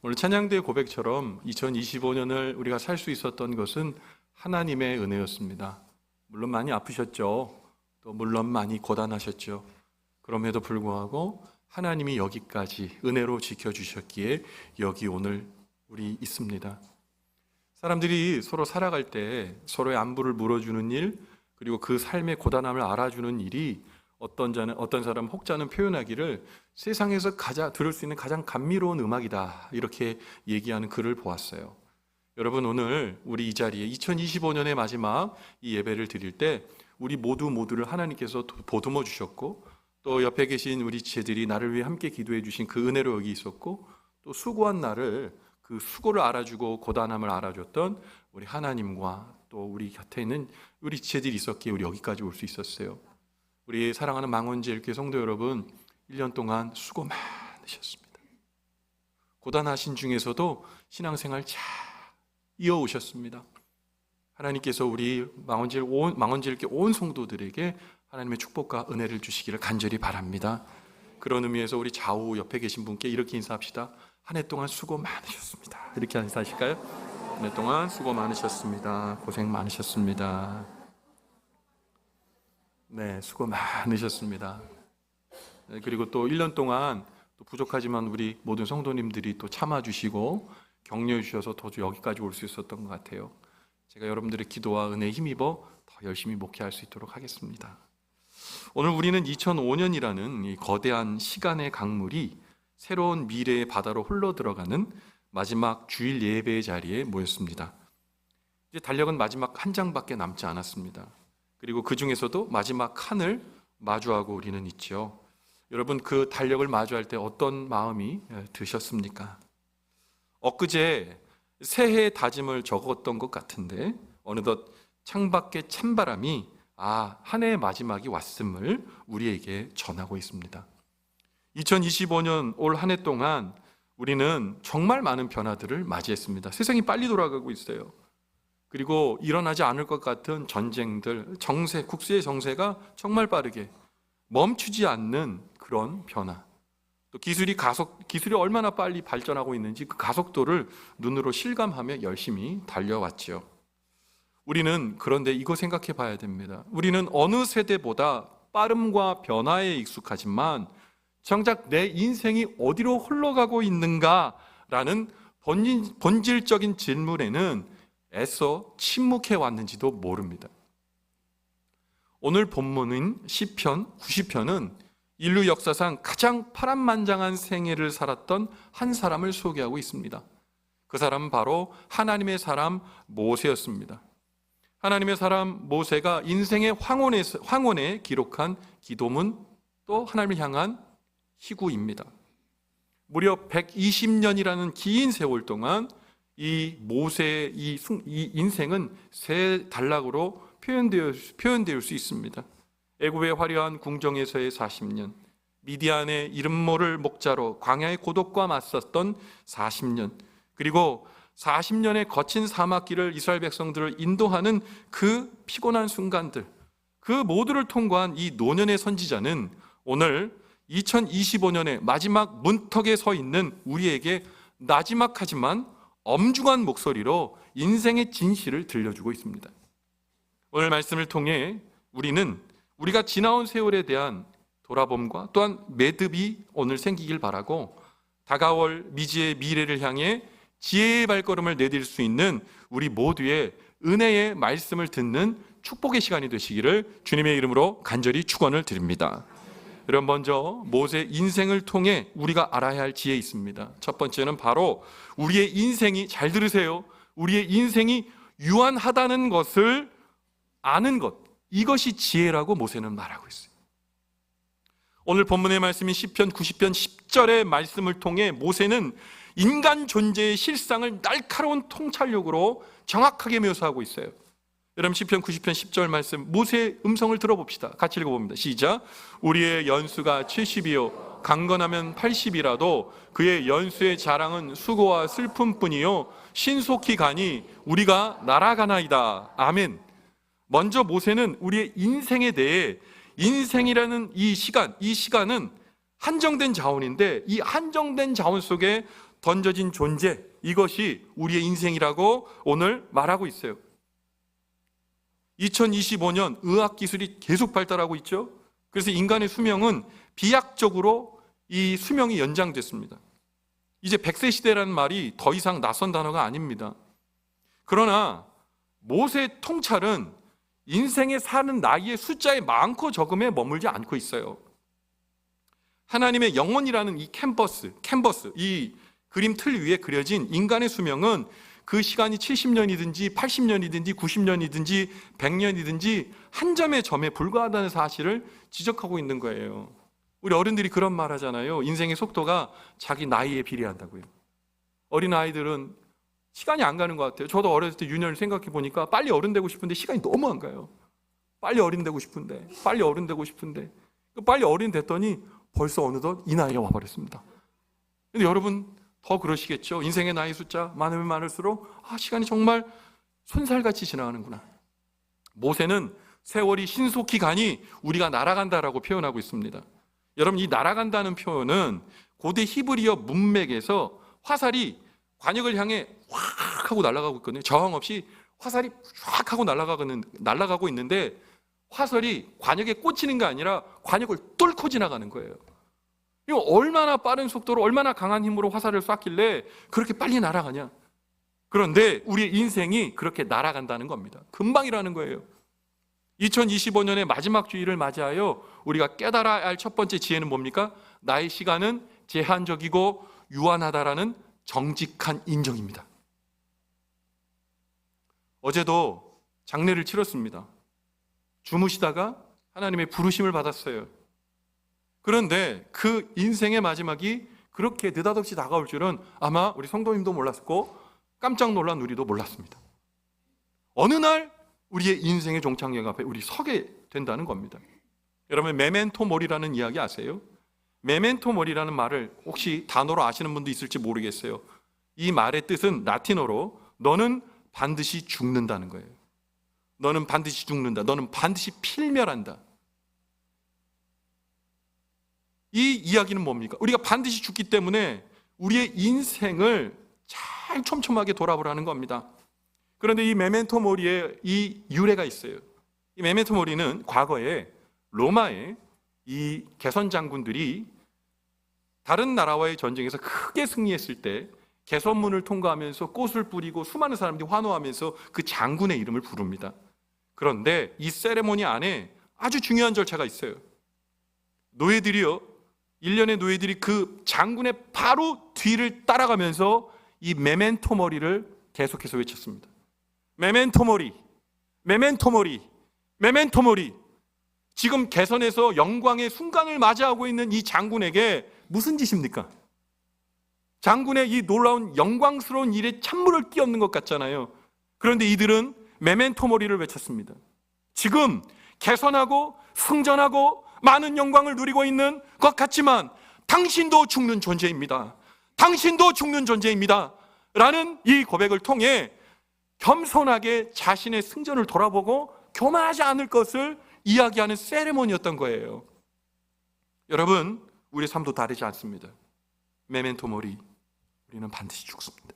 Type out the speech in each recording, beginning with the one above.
오늘 찬양대의 고백처럼 2025년을 우리가 살 수 있었던 것은 하나님의 은혜였습니다. 물론 많이 아프셨죠. 또 물론 많이 고단하셨죠. 그럼에도 불구하고 하나님이 여기까지 은혜로 지켜주셨기에 여기 오늘 우리 있습니다. 사람들이 서로 살아갈 때 서로의 안부를 물어주는 일, 그리고 그 삶의 고단함을 알아주는 일이 어떤 사람 혹자는 표현하기를 세상에서 들을 수 있는 가장 감미로운 음악이다, 이렇게 얘기하는 글을 보았어요. 여러분, 오늘 우리 이 자리에 2025년의 마지막 이 예배를 드릴 때 우리 모두를 하나님께서 보듬어 주셨고, 또 옆에 계신 우리 지체들이 나를 위해 함께 기도해 주신 그 은혜로 여기 있었고, 또 수고한 나를, 그 수고를 알아주고 고단함을 알아줬던 우리 하나님과 또 우리 곁에 있는 우리 지체들이 있었기에 우리 여기까지 올 수 있었어요. 우리 사랑하는 망원제일교회 성도 여러분, 1년 동안 수고 많으셨습니다. 고단하신 중에서도 신앙생활 잘 이어오셨습니다. 하나님께서 우리 망원제일교회 온 성도들에게 하나님의 축복과 은혜를 주시기를 간절히 바랍니다. 그런 의미에서 우리 좌우 옆에 계신 분께 이렇게 인사합시다. 한 해 동안 수고 많으셨습니다. 이렇게 인사하실까요? 한 해 동안 수고 많으셨습니다. 고생 많으셨습니다. 네, 수고 많으셨습니다. 네, 그리고 또 1년 동안 또 부족하지만 우리 모든 성도님들이 또 참아주시고 격려해 주셔서 더 여기까지 올 수 있었던 것 같아요. 제가 여러분들의 기도와 은혜에 힘입어 더 열심히 목회할 수 있도록 하겠습니다. 오늘 우리는 2005년이라는 이 거대한 시간의 강물이 새로운 미래의 바다로 흘러들어가는 마지막 주일 예배의 자리에 모였습니다. 이제 달력은 마지막 한 장밖에 남지 않았습니다. 그리고 그 중에서도 마지막 칸을 마주하고 우리는 있죠. 여러분, 그 달력을 마주할 때 어떤 마음이 드셨습니까? 엊그제 새해 다짐을 적었던 것 같은데 어느덧 창밖에 찬바람이 한 해의 마지막이 왔음을 우리에게 전하고 있습니다. 2025년 올 한 해 동안 우리는 정말 많은 변화들을 맞이했습니다. 세상이 빨리 돌아가고 있어요. 그리고 일어나지 않을 것 같은 전쟁들, 국수의 정세가 정말 빠르게 멈추지 않는 그런 변화. 또 기술이 얼마나 빨리 발전하고 있는지 그 가속도를 눈으로 실감하며 열심히 달려왔죠. 우리는 그런데 이거 생각해 봐야 됩니다. 우리는 어느 세대보다 빠름과 변화에 익숙하지만 정작 내 인생이 어디로 흘러가고 있는가라는 본질적인 질문에는 애써 침묵해 왔는지도 모릅니다. 오늘 본문인 시편 90편은 인류 역사상 가장 파란만장한 생애를 살았던 한 사람을 소개하고 있습니다. 그 사람은 바로 하나님의 사람 모세였습니다. 하나님의 사람 모세가 인생의 황혼에 기록한 기도문, 또 하나님을 향한 희구입니다. 무려 120년이라는 긴 세월 동안 이 모세의 이 인생은 세 단락으로 표현되어 수 있습니다. 애굽의 화려한 궁정에서의 40년, 미디안의 이름 모를 목자로 광야의 고독과 맞섰던 40년, 그리고 40년의 거친 사막길을 이스라엘 백성들을 인도하는 그 피곤한 순간들, 그 모두를 통과한 이 노년의 선지자는 오늘 2025년의 마지막 문턱에 서 있는 우리에게 나지막하지만 엄중한 목소리로 인생의 진실을 들려주고 있습니다. 오늘 말씀을 통해 우리는 우리가 지나온 세월에 대한 돌아봄과 또한 매듭이 오늘 생기길 바라고 다가올 미지의 미래를 향해 지혜의 발걸음을 내딜 수 있는 우리 모두의 은혜의 말씀을 듣는 축복의 시간이 되시기를 주님의 이름으로 간절히 축원을 드립니다. 여러분, 먼저 모세 인생을 통해 우리가 알아야 할 지혜 있습니다. 첫 번째는 바로 우리의 인생이, 잘 들으세요, 우리의 인생이 유한하다는 것을 아는 것, 이것이 지혜라고 모세는 말하고 있어요. 오늘 본문의 말씀인 시편 90편 10절의 말씀을 통해 모세는 인간 존재의 실상을 날카로운 통찰력으로 정확하게 묘사하고 있어요. 여러분, 시편 90편 10절 말씀, 모세의 음성을 들어봅시다. 같이 읽어봅니다. 시작. 우리의 연수가 70이요 강건하면 80이라도 그의 연수의 자랑은 수고와 슬픔뿐이요 신속히 가니 우리가 날아가나이다. 아멘. 먼저 모세는 우리의 인생에 대해, 인생이라는 이 시간은 한정된 자원인데 이 한정된 자원 속에 던져진 존재, 이것이 우리의 인생이라고 오늘 말하고 있어요. 2025년 의학기술이 계속 발달하고 있죠. 그래서 인간의 수명은 비약적으로 이 수명이 연장됐습니다. 이제 100세 시대라는 말이 더 이상 낯선 단어가 아닙니다. 그러나 모세의 통찰은 인생에 사는 나이의 숫자의 많고 적음에 머물지 않고 있어요. 하나님의 영혼이라는 이 캔버스, 이 그림 틀 위에 그려진 인간의 수명은 그 시간이 70년이든지 80년이든지 90년이든지 100년이든지 한 점의 점에 불과하다는 사실을 지적하고 있는 거예요. 우리 어른들이 그런 말 하잖아요. 인생의 속도가 자기 나이에 비례한다고요. 어린아이들은 시간이 안 가는 것 같아요. 저도 어렸을 때 유년을 생각해 보니까 빨리 어른 되고 싶은데 시간이 너무 안 가요. 빨리 어른 되고 싶은데 빨리 어른 됐더니 벌써 어느덧 이 나이가 와버렸습니다. 근데 여러분 더 그러시겠죠. 인생의 나이 숫자 많으면 많을수록 시간이 정말 손살같이 지나가는구나. 모세는 세월이 신속히 가니 우리가 날아간다라고 표현하고 있습니다. 여러분, 이 날아간다는 표현은 고대 히브리어 문맥에서 화살이 관역을 향해 확 하고 날아가고 있거든요. 저항 없이 화살이 확 하고 날아가고 있는데 화살이 관역에 꽂히는 게 아니라 관역을 뚫고 지나가는 거예요. 이거 얼마나 빠른 속도로 얼마나 강한 힘으로 화살을 쐈길래 그렇게 빨리 날아가냐. 그런데 우리의 인생이 그렇게 날아간다는 겁니다. 금방이라는 거예요. 2025년의 마지막 주일을 맞이하여 우리가 깨달아야 할 첫 번째 지혜는 뭡니까? 나의 시간은 제한적이고 유한하다라는 정직한 인정입니다. 어제도 장례를 치렀습니다. 주무시다가 하나님의 부르심을 받았어요. 그런데 그 인생의 마지막이 그렇게 느닷없이 다가올 줄은 아마 우리 성도님도 몰랐고 깜짝 놀란 우리도 몰랐습니다. 어느 날 우리의 인생의 종착역 앞에 우리 서게 된다는 겁니다. 여러분, 메멘토 모리라는 이야기 아세요? 메멘토 모리라는 말을 혹시 단어로 아시는 분도 있을지 모르겠어요. 이 말의 뜻은 라틴어로 너는 반드시 죽는다는 거예요. 너는 반드시 죽는다. 너는 반드시 필멸한다. 이 이야기는 뭡니까? 우리가 반드시 죽기 때문에 우리의 인생을 잘 촘촘하게 돌아보라는 겁니다. 그런데 이 메멘토 모리에 이 유래가 있어요. 이 메멘토 모리는 과거에 로마의 이 개선 장군들이 다른 나라와의 전쟁에서 크게 승리했을 때 개선문을 통과하면서 꽃을 뿌리고 수많은 사람들이 환호하면서 그 장군의 이름을 부릅니다. 그런데 이 세레모니 안에 아주 중요한 절차가 있어요. 노예들이요, 일련의 노예들이 그 장군의 바로 뒤를 따라가면서 이 메멘토 모리를 계속해서 외쳤습니다. 메멘토 모리, 메멘토 모리, 메멘토 모리. 지금 개선에서 영광의 순간을 맞이하고 있는 이 장군에게 무슨 짓입니까? 장군의 이 놀라운 영광스러운 일에 찬물을 끼얹는 것 같잖아요. 그런데 이들은 메멘토 모리를 외쳤습니다. 지금 개선하고 승전하고 많은 영광을 누리고 있는 것 같지만 당신도 죽는 존재입니다. 당신도 죽는 존재입니다. 라는 이 고백을 통해 겸손하게 자신의 승전을 돌아보고 교만하지 않을 것을 이야기하는 세레모니였던 거예요. 여러분, 우리의 삶도 다르지 않습니다. 메멘토 모리, 우리는 반드시 죽습니다.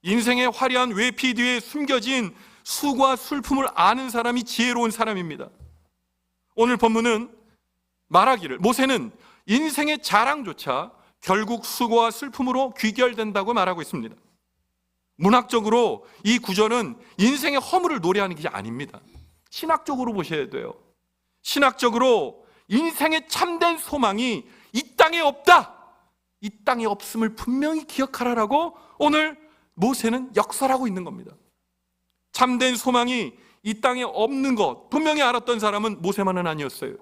인생의 화려한 외피 뒤에 숨겨진 수고와 슬픔을 아는 사람이 지혜로운 사람입니다. 오늘 본문은 말하기를 모세는 인생의 자랑조차 결국 수고와 슬픔으로 귀결된다고 말하고 있습니다. 문학적으로 이 구절은 인생의 허물을 노래하는 게 아닙니다. 신학적으로 보셔야 돼요. 신학적으로 인생의 참된 소망이 이 땅에 없다, 이 땅에 없음을 분명히 기억하라라고 오늘 모세는 역설하고 있는 겁니다. 참된 소망이 이 땅에 없는 것 분명히 알았던 사람은 모세만은 아니었어요.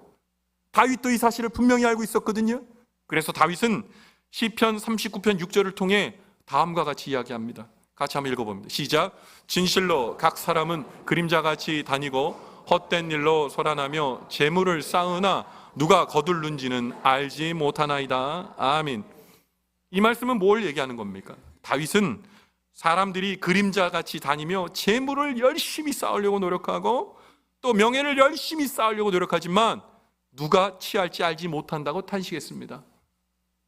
다윗도 이 사실을 분명히 알고 있었거든요. 그래서 다윗은 시편 39편 6절을 통해 다음과 같이 이야기합니다. 같이 한번 읽어봅니다. 시작. 진실로 각 사람은 그림자같이 다니고 헛된 일로 소란하며 재물을 쌓으나 누가 거둘는지는 알지 못하나이다. 아멘. 이 말씀은 뭘 얘기하는 겁니까? 다윗은 사람들이 그림자같이 다니며 재물을 열심히 쌓으려고 노력하고 또 명예를 열심히 쌓으려고 노력하지만 누가 취할지 알지 못한다고 탄식했습니다.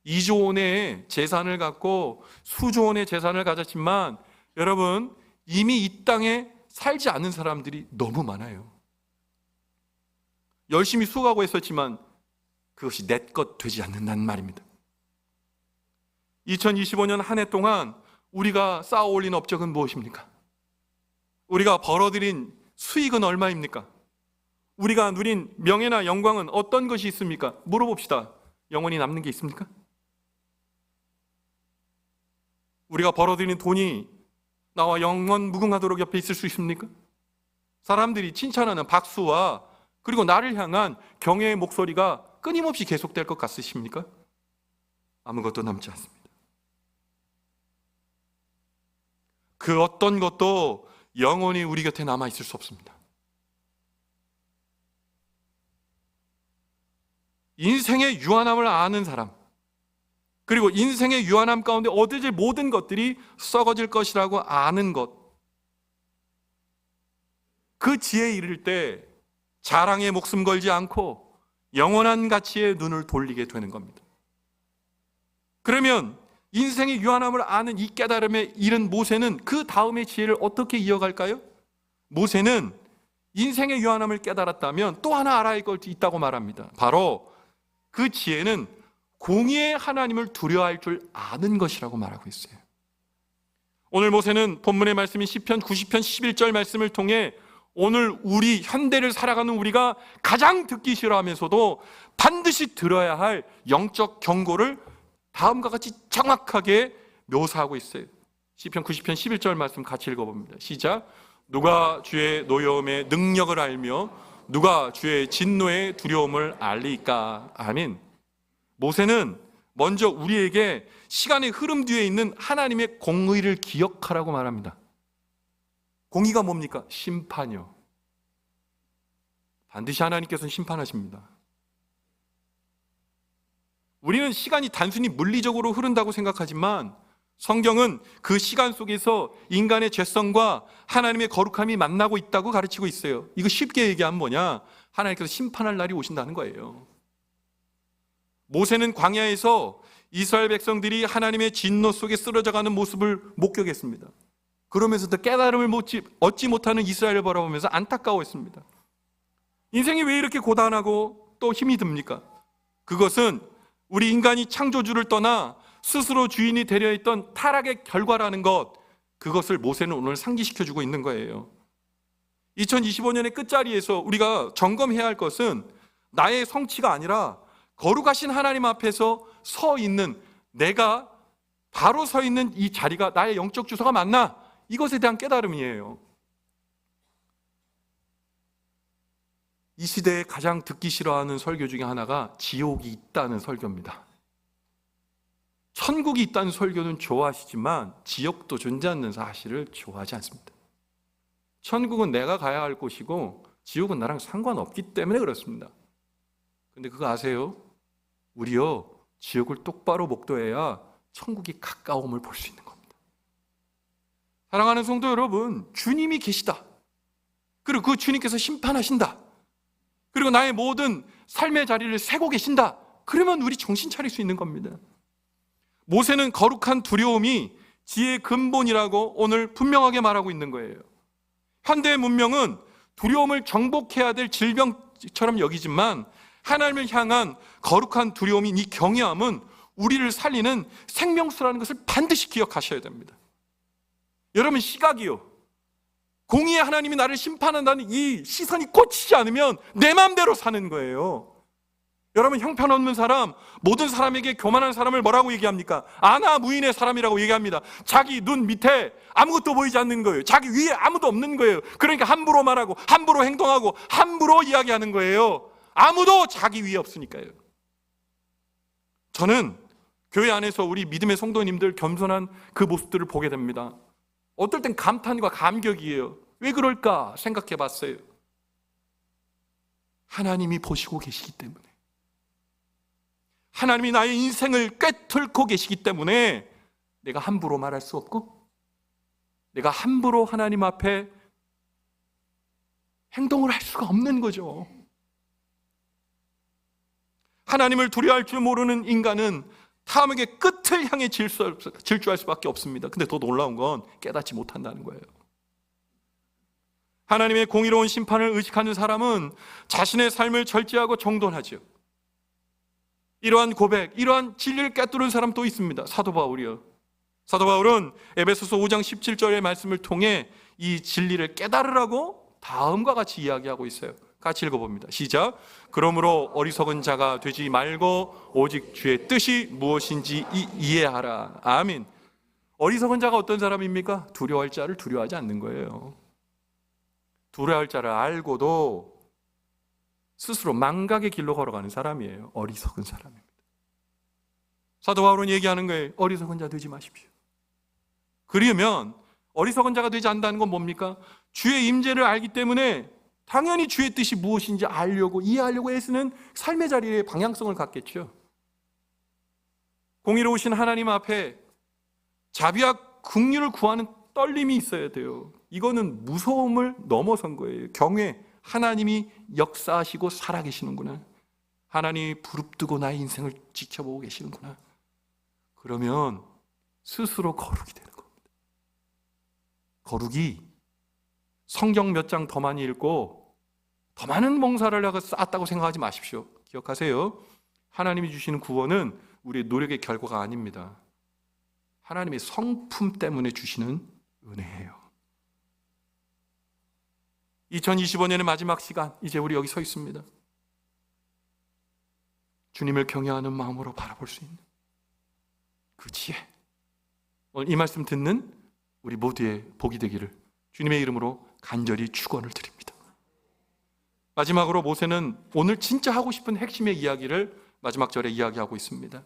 2조 원의 재산을 갖고 수조 원의 재산을 가졌지만 여러분 이미 이 땅에 살지 않는 사람들이 너무 많아요. 열심히 수고하고 있었지만 그것이 내 것 되지 않는다는 말입니다. 2025년 한 해 동안 우리가 쌓아 올린 업적은 무엇입니까? 우리가 벌어들인 수익은 얼마입니까? 우리가 누린 명예나 영광은 어떤 것이 있습니까? 물어봅시다. 영원히 남는 게 있습니까? 우리가 벌어들인 돈이 나와 영원 무궁하도록 옆에 있을 수 있습니까? 사람들이 칭찬하는 박수와 그리고 나를 향한 경애의 목소리가 끊임없이 계속될 것 같으십니까? 아무것도 남지 않습니다. 그 어떤 것도 영원히 우리 곁에 남아 있을 수 없습니다. 인생의 유한함을 아는 사람, 그리고 인생의 유한함 가운데 얻어질 모든 것들이 썩어질 것이라고 아는 것, 그 지혜에 이를 때 자랑에 목숨 걸지 않고 영원한 가치에 눈을 돌리게 되는 겁니다. 그러면 인생의 유한함을 아는 이 깨달음에 이른 모세는 그 다음의 지혜를 어떻게 이어갈까요? 모세는 인생의 유한함을 깨달았다면 또 하나 알아야 할 것이 있다고 말합니다. 바로 그 지혜는 공의의 하나님을 두려워할 줄 아는 것이라고 말하고 있어요. 오늘 모세는 본문의 말씀인 시편 90편 11절 말씀을 통해 오늘 우리 현대를 살아가는 우리가 가장 듣기 싫어하면서도 반드시 들어야 할 영적 경고를 다음과 같이 정확하게 묘사하고 있어요. 시편 90편 11절 말씀 같이 읽어봅니다. 시작. 누가 주의 노여움의 능력을 알며 누가 주의 진노의 두려움을 알리까? 아멘. 모세는 먼저 우리에게 시간의 흐름 뒤에 있는 하나님의 공의를 기억하라고 말합니다. 공의가 뭡니까? 심판이요. 반드시 하나님께서는 심판하십니다. 우리는 시간이 단순히 물리적으로 흐른다고 생각하지만 성경은 그 시간 속에서 인간의 죄성과 하나님의 거룩함이 만나고 있다고 가르치고 있어요. 이거 쉽게 얘기하면 뭐냐? 하나님께서 심판할 날이 오신다는 거예요. 모세는 광야에서 이스라엘 백성들이 하나님의 진노 속에 쓰러져가는 모습을 목격했습니다. 그러면서도 깨달음을 얻지 못하는 이스라엘을 바라보면서 안타까워했습니다. 인생이 왜 이렇게 고단하고 또 힘이 듭니까? 그것은 우리 인간이 창조주를 떠나 스스로 주인이 되려 있던 타락의 결과라는 것, 그것을 모세는 오늘 상기시켜주고 있는 거예요. 2025년의 끝자리에서 우리가 점검해야 할 것은 나의 성취가 아니라 거룩하신 하나님 앞에서 서 있는, 내가 바로 서 있는 이 자리가 나의 영적 주소가 맞나? 이것에 대한 깨달음이에요. 이 시대에 가장 듣기 싫어하는 설교 중에 하나가 지옥이 있다는 설교입니다. 천국이 있다는 설교는 좋아하시지만 지옥도 존재하는 사실을 좋아하지 않습니다. 천국은 내가 가야 할 곳이고 지옥은 나랑 상관없기 때문에 그렇습니다. 근데 그거 아세요? 우리요, 지옥을 똑바로 목도해야 천국이 가까움을 볼 수 있는 겁니다. 사랑하는 성도 여러분, 주님이 계시다. 그리고 그 주님께서 심판하신다. 그리고 나의 모든 삶의 자리를 세고 계신다. 그러면 우리 정신 차릴 수 있는 겁니다. 모세는 거룩한 두려움이 지혜의 근본이라고 오늘 분명하게 말하고 있는 거예요. 현대의 문명은 두려움을 정복해야 될 질병처럼 여기지만 하나님을 향한 거룩한 두려움인 이 경외함은 우리를 살리는 생명수라는 것을 반드시 기억하셔야 됩니다. 여러분, 시각이요, 공의의 하나님이 나를 심판한다는 이 시선이 꽂히지 않으면 내 마음대로 사는 거예요. 여러분, 형편없는 사람, 모든 사람에게 교만한 사람을 뭐라고 얘기합니까? 아나 무인의 사람이라고 얘기합니다. 자기 눈 밑에 아무것도 보이지 않는 거예요. 자기 위에 아무도 없는 거예요. 그러니까 함부로 말하고 함부로 행동하고 함부로 이야기하는 거예요. 아무도 자기 위에 없으니까요. 저는 교회 안에서 우리 믿음의 성도님들 겸손한 그 모습들을 보게 됩니다. 어떨 땐 감탄과 감격이에요. 왜 그럴까 생각해 봤어요. 하나님이 보시고 계시기 때문에, 하나님이 나의 인생을 꿰뚫고 계시기 때문에 내가 함부로 말할 수 없고, 내가 함부로 하나님 앞에 행동을 할 수가 없는 거죠. 하나님을 두려워할 줄 모르는 인간은 탐욕의 끝을 향해 질주할 수밖에 없습니다. 근데 더 놀라운 건 깨닫지 못한다는 거예요. 하나님의 공의로운 심판을 의식하는 사람은 자신의 삶을 절제하고 정돈하죠. 이러한 고백, 이러한 진리를 꿰뚫은 사람 또 있습니다. 사도 바울이요. 사도 바울은 에베소서 5장 17절의 말씀을 통해 이 진리를 깨달으라고 다음과 같이 이야기하고 있어요. 같이 읽어봅니다. 시작. 그러므로 어리석은 자가 되지 말고 오직 주의 뜻이 무엇인지 이해하라. 아멘. 어리석은 자가 어떤 사람입니까? 두려워할 자를 두려워하지 않는 거예요. 두려워할 자를 알고도 스스로 망각의 길로 걸어가는 사람이에요. 어리석은 사람입니다. 사도 바울은 얘기하는 거예요. 어리석은 자 되지 마십시오. 그러면 어리석은 자가 되지 않는다는 건 뭡니까? 주의 임재를 알기 때문에 당연히 주의 뜻이 무엇인지 알려고, 이해하려고 애쓰는 삶의 자리에 방향성을 갖겠죠. 공의로우신 하나님 앞에 자비와 긍휼을 구하는 떨림이 있어야 돼요. 이거는 무서움을 넘어선 거예요. 경외, 하나님이 역사하시고 살아계시는구나. 하나님이 부릅뜨고 나의 인생을 지켜보고 계시는구나. 그러면 스스로 거룩이 되는 겁니다. 거룩이 성경 몇 장 더 많이 읽고 더 많은 봉사를 하고 쌓았다고 생각하지 마십시오. 기억하세요. 하나님이 주시는 구원은 우리의 노력의 결과가 아닙니다. 하나님의 성품 때문에 주시는 은혜예요. 2025년의 마지막 시간, 이제 우리 여기 서 있습니다. 주님을 경외하는 마음으로 바라볼 수 있는 그 지혜, 오늘 이 말씀 듣는 우리 모두의 복이 되기를 주님의 이름으로 간절히 축원을 드립니다. 마지막으로 모세는 오늘 진짜 하고 싶은 핵심의 이야기를 마지막 절에 이야기하고 있습니다.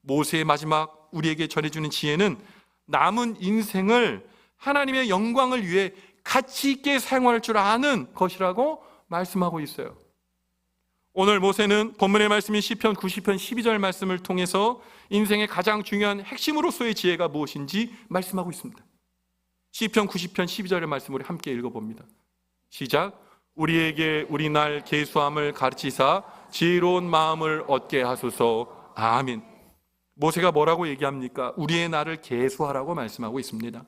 모세의 마지막 우리에게 전해주는 지혜는 남은 인생을 하나님의 영광을 위해 가치 있게 사용할 줄 아는 것이라고 말씀하고 있어요. 오늘 모세는 본문의 말씀인 시편 90편 12절 말씀을 통해서 인생의 가장 중요한 핵심으로서의 지혜가 무엇인지 말씀하고 있습니다. 시편 90편 12절의 말씀을 함께 읽어봅니다. 시작. 우리에게 우리 날 계수함을 가르치사 지혜로운 마음을 얻게 하소서. 아멘. 모세가 뭐라고 얘기합니까? 우리의 날을 계수하라고 말씀하고 있습니다.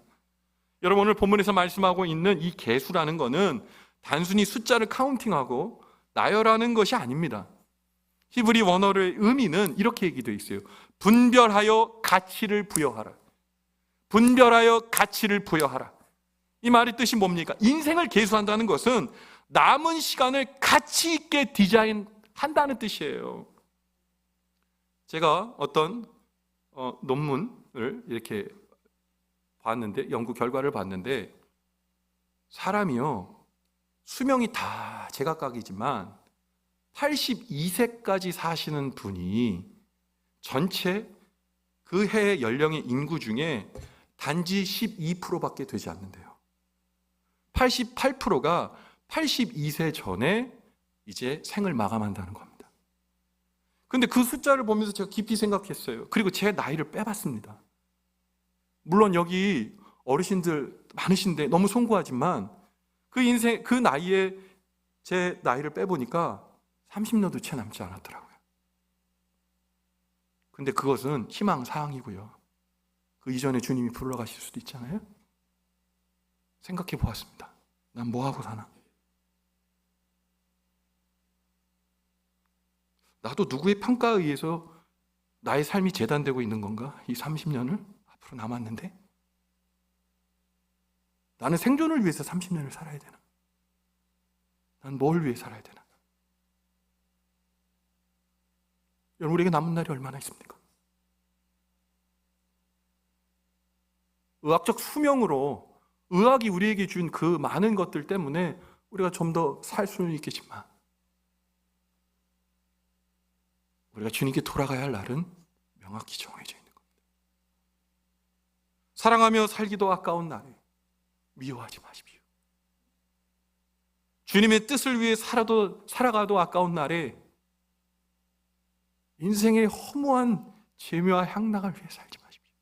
여러분, 오늘 본문에서 말씀하고 있는 이 계수라는 것은 단순히 숫자를 카운팅하고 나열하는 것이 아닙니다. 히브리 원어의 의미는 이렇게 얘기되어 있어요. 분별하여 가치를 부여하라. 분별하여 가치를 부여하라. 이 말의 뜻이 뭡니까? 인생을 계수한다는 것은 남은 시간을 가치 있게 디자인한다는 뜻이에요. 제가 어떤 논문을 이렇게 봤는데, 연구 결과를 봤는데, 사람이요, 수명이 다 제각각이지만 82세까지 사시는 분이 전체 그 해의 연령의 인구 중에 단지 12%밖에 되지 않는데요. 88%가 82세 전에 이제 생을 마감한다는 겁니다. 근데 그 숫자를 보면서 제가 깊이 생각했어요. 그리고 제 나이를 빼봤습니다. 물론 여기 어르신들 많으신데 너무 송구하지만 그 인생, 그 나이에 제 나이를 빼보니까 30년도 채 남지 않았더라고요. 근데 그것은 희망사항이고요. 그 이전에 주님이 불러가실 수도 있잖아요. 생각해 보았습니다. 난 뭐하고 사나? 나도 누구의 평가에 의해서 나의 삶이 재단되고 있는 건가? 이 30년을 앞으로 남았는데? 나는 생존을 위해서 30년을 살아야 되나? 난 뭘 위해 살아야 되나? 여러분, 우리에게 남은 날이 얼마나 있습니까? 의학적 수명으로 의학이 우리에게 준 그 많은 것들 때문에 우리가 좀 더 살 수는 있겠지만 우리가 주님께 돌아가야 할 날은 명확히 정해져 있는 겁니다. 사랑하며 살기도 아까운 날에 미워하지 마십시오. 주님의 뜻을 위해 살아가도 아까운 날에 인생의 허무한 재미와 향락을 위해 살지 마십시오.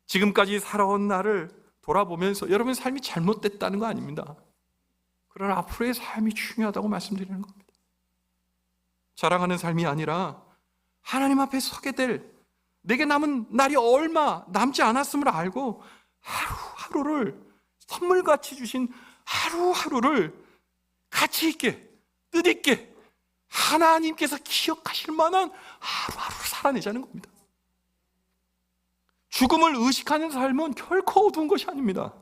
지금까지 살아온 날을 돌아보면서 여러분 삶이 잘못됐다는 거 아닙니다. 그러나 앞으로의 삶이 중요하다고 말씀드리는 겁니다. 자랑하는 삶이 아니라 하나님 앞에 서게 될, 내게 남은 날이 얼마 남지 않았음을 알고 하루하루를 선물같이 주신 하루하루를 가치 있게, 뜻있게 하나님께서 기억하실 만한 하루하루를 살아내자는 겁니다. 죽음을 의식하는 삶은 결코 어두운 것이 아닙니다.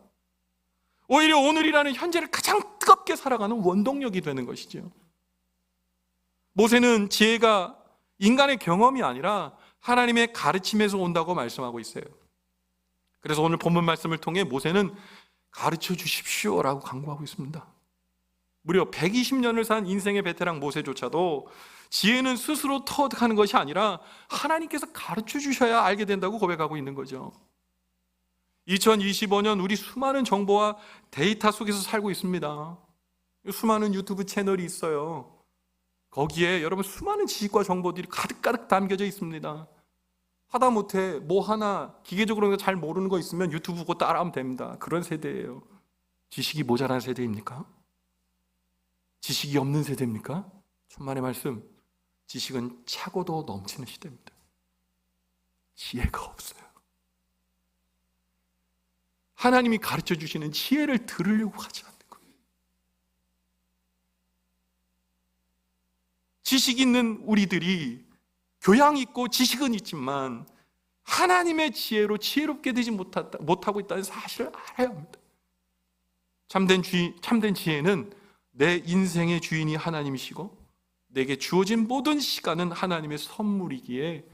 오히려 오늘이라는 현재를 가장 뜨겁게 살아가는 원동력이 되는 것이죠. 모세는 지혜가 인간의 경험이 아니라 하나님의 가르침에서 온다고 말씀하고 있어요. 그래서 오늘 본문 말씀을 통해 모세는 가르쳐 주십시오라고 강구하고 있습니다. 무려 120년을 산 인생의 베테랑 모세조차도 지혜는 스스로 터득하는 것이 아니라 하나님께서 가르쳐 주셔야 알게 된다고 고백하고 있는 거죠. 2025년 우리 수많은 정보와 데이터 속에서 살고 있습니다. 수많은 유튜브 채널이 있어요. 거기에 여러분 수많은 지식과 정보들이 가득가득 담겨져 있습니다. 하다못해 뭐 하나 기계적으로 잘 모르는 거 있으면 유튜브 보고 따라하면 됩니다. 그런 세대예요. 지식이 모자란 세대입니까? 지식이 없는 세대입니까? 천만의 말씀, 지식은 차고도 넘치는 시대입니다. 지혜가 없어요. 하나님이 가르쳐 주시는 지혜를 들으려고 하지 않는 거예요. 지식 있는 우리들이 교양 있고 지식은 있지만 하나님의 지혜로 지혜롭게 되지 못하고 있다는 사실을 알아야 합니다. 참된 지혜는 내 인생의 주인이 하나님이시고 내게 주어진 모든 시간은 하나님의 선물이기에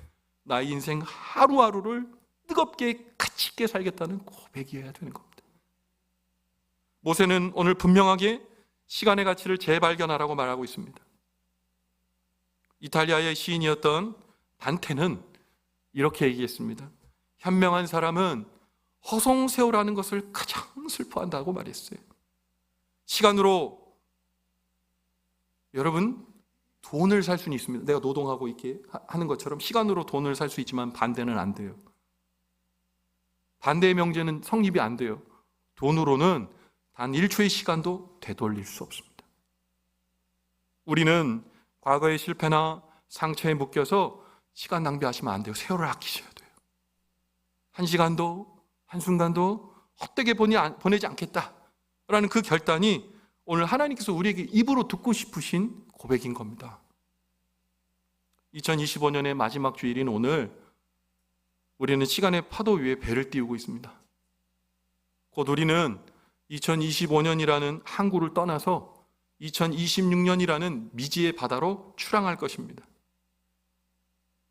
나의 인생 하루하루를 뜨겁게 가치 있게 살겠다는 고백이어야 되는 겁니다. 모세는 오늘 분명하게 시간의 가치를 재발견하라고 말하고 있습니다. 이탈리아의 시인이었던 단테는 이렇게 얘기했습니다. 현명한 사람은 허송세월하는 것을 가장 슬퍼한다고 말했어요. 시간으로 여러분 돈을 살 수는 있습니다. 내가 노동하고 이렇게 하는 것처럼 시간으로 돈을 살 수 있지만 반대는 안 돼요. 반대의 명제는 성립이 안 돼요. 돈으로는 단 1초의 시간도 되돌릴 수 없습니다. 우리는 과거의 실패나 상처에 묶여서 시간 낭비하시면 안 돼요. 세월을 아끼셔야 돼요. 한 시간도 한순간도 헛되게 보내지 않겠다라는 그 결단이 오늘 하나님께서 우리에게 입으로 듣고 싶으신 고백인 겁니다. 2025년의 마지막 주일인 오늘 우리는 시간의 파도 위에 배를 띄우고 있습니다. 곧 우리는 2025년이라는 항구를 떠나서 2026년이라는 미지의 바다로 출항할 것입니다.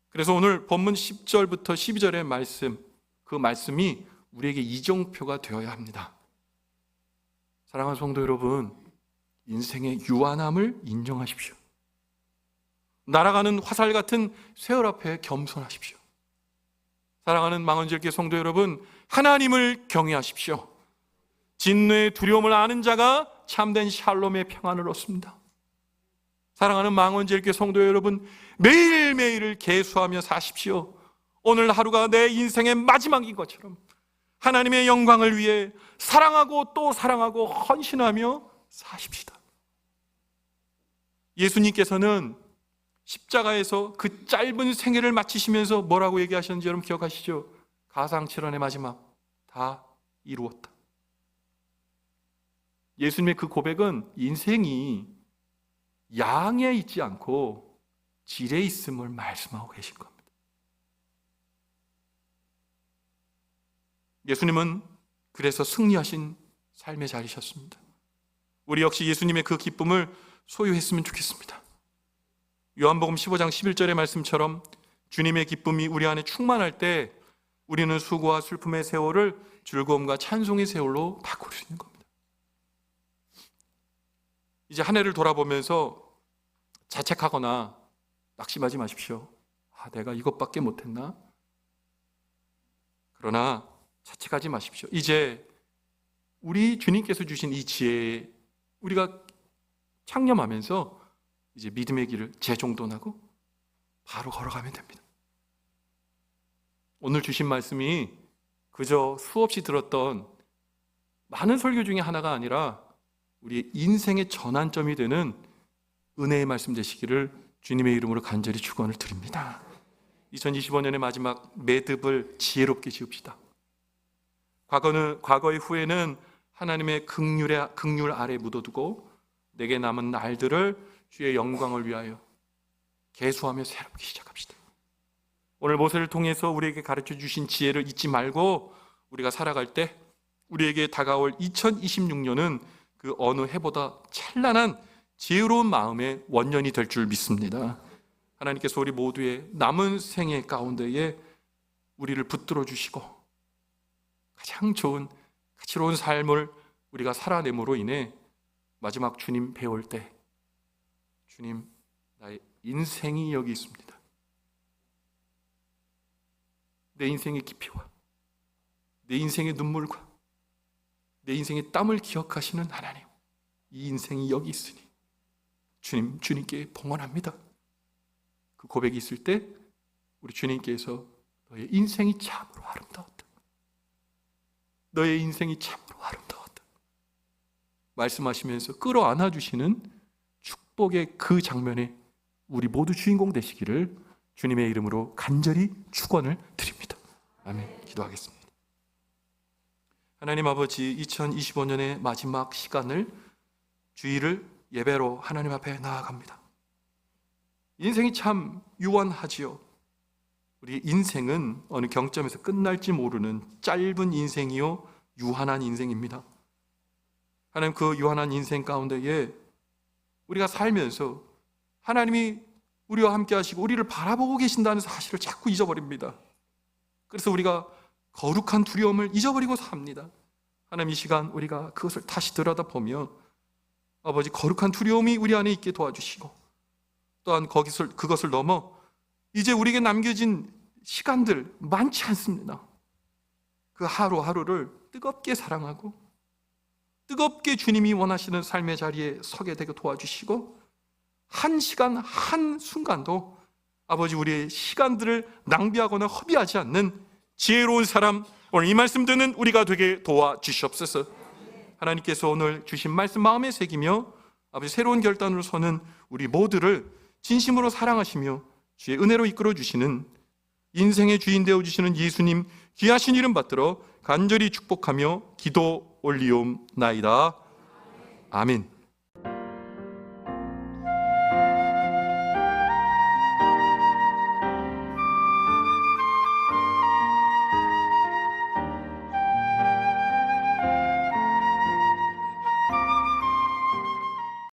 그래서 오늘 본문 10절부터 12절의 말씀, 그 말씀이 우리에게 이정표가 되어야 합니다. 사랑하는 성도 여러분, 인생의 유한함을 인정하십시오. 날아가는 화살 같은 세월 앞에 겸손하십시오. 사랑하는 망원절교 성도 여러분, 하나님을 경외하십시오. 진노의 두려움을 아는 자가 참된 샬롬의 평안을 얻습니다. 사랑하는 망원절교 성도 여러분, 매일매일을 계수하며 사십시오. 오늘 하루가 내 인생의 마지막인 것처럼 하나님의 영광을 위해 사랑하고 또 사랑하고 헌신하며 사십시다. 예수님께서는 십자가에서 그 짧은 생애를 마치시면서 뭐라고 얘기하셨는지 여러분 기억하시죠? 가상칠언의 마지막, 다 이루었다. 예수님의 그 고백은 인생이 양에 있지 않고 질에 있음을 말씀하고 계신 겁니다. 예수님은 그래서 승리하신 삶의 자리셨습니다. 우리 역시 예수님의 그 기쁨을 소유했으면 좋겠습니다. 요한복음 15장 11절의 말씀처럼 주님의 기쁨이 우리 안에 충만할 때 우리는 수고와 슬픔의 세월을 즐거움과 찬송의 세월로 바꿀 수 있는 겁니다. 이제 한 해를 돌아보면서 자책하거나 낙심하지 마십시오. 내가 이것밖에 못했나? 그러나 자책하지 마십시오. 이제 우리 주님께서 주신 이 지혜에 우리가 창념하면서 이제 믿음의 길을 재종돈하고 바로 걸어가면 됩니다. 오늘 주신 말씀이 그저 수없이 들었던 많은 설교 중에 하나가 아니라 우리의 인생의 전환점이 되는 은혜의 말씀 되시기를 주님의 이름으로 간절히 축원을 드립니다. 2025년의 마지막 매듭을 지혜롭게 지읍시다. 과거의 후회는 하나님의 긍휼 아래 묻어두고 내게 남은 날들을 주의 영광을 위하여 계수하며 새롭게 시작합시다. 오늘 모세를 통해서 우리에게 가르쳐 주신 지혜를 잊지 말고 우리가 살아갈 때 우리에게 다가올 2026년은 그 어느 해보다 찬란한 지혜로운 마음의 원년이 될 줄 믿습니다. 하나님께서 우리 모두의 남은 생애 가운데에 우리를 붙들어 주시고 가장 좋은 가치로운 삶을 우리가 살아냄으로 인해 마지막 주님 배울 때 주님, 나의 인생이 여기 있습니다. 내 인생의 깊이와 내 인생의 눈물과 내 인생의 땀을 기억하시는 하나님, 이 인생이 여기 있으니 주님께 봉헌합니다. 그 고백이 있을 때 우리 주님께서 너의 인생이 참으로 아름다웠다, 너의 인생이 참으로 아름다웠다 말씀하시면서 끌어안아 주시는 축복의 그 장면에 우리 모두 주인공 되시기를 주님의 이름으로 간절히 축원을 드립니다. 아멘. 기도하겠습니다. 하나님 아버지, 2025년의 마지막 시간을 주일을 예배로 하나님 앞에 나아갑니다. 인생이 참 유한하지요. 우리 인생은 어느 경점에서 끝날지 모르는 짧은 인생이요 유한한 인생입니다. 하나님, 그 유한한 인생 가운데에 우리가 살면서 하나님이 우리와 함께 하시고 우리를 바라보고 계신다는 사실을 자꾸 잊어버립니다. 그래서 우리가 거룩한 두려움을 잊어버리고 삽니다. 하나님, 이 시간 우리가 그것을 다시 들여다보며 아버지, 거룩한 두려움이 우리 안에 있게 도와주시고 또한 그것을 넘어 이제 우리에게 남겨진 시간들 많지 않습니다. 그 하루하루를 뜨겁게 사랑하고 뜨겁게 주님이 원하시는 삶의 자리에 서게 되게 도와주시고 한 시간 한 순간도 아버지, 우리의 시간들을 낭비하거나 허비하지 않는 지혜로운 사람, 오늘 이 말씀 듣는 우리가 되게 도와주시옵소서. 하나님께서 오늘 주신 말씀 마음에 새기며 아버지, 새로운 결단으로 서는 우리 모두를 진심으로 사랑하시며 주의 은혜로 이끌어 주시는 인생의 주인 되어 주시는 예수님 귀하신 이름 받들어 간절히 축복하며 기도 올리옵나이다. 아멘.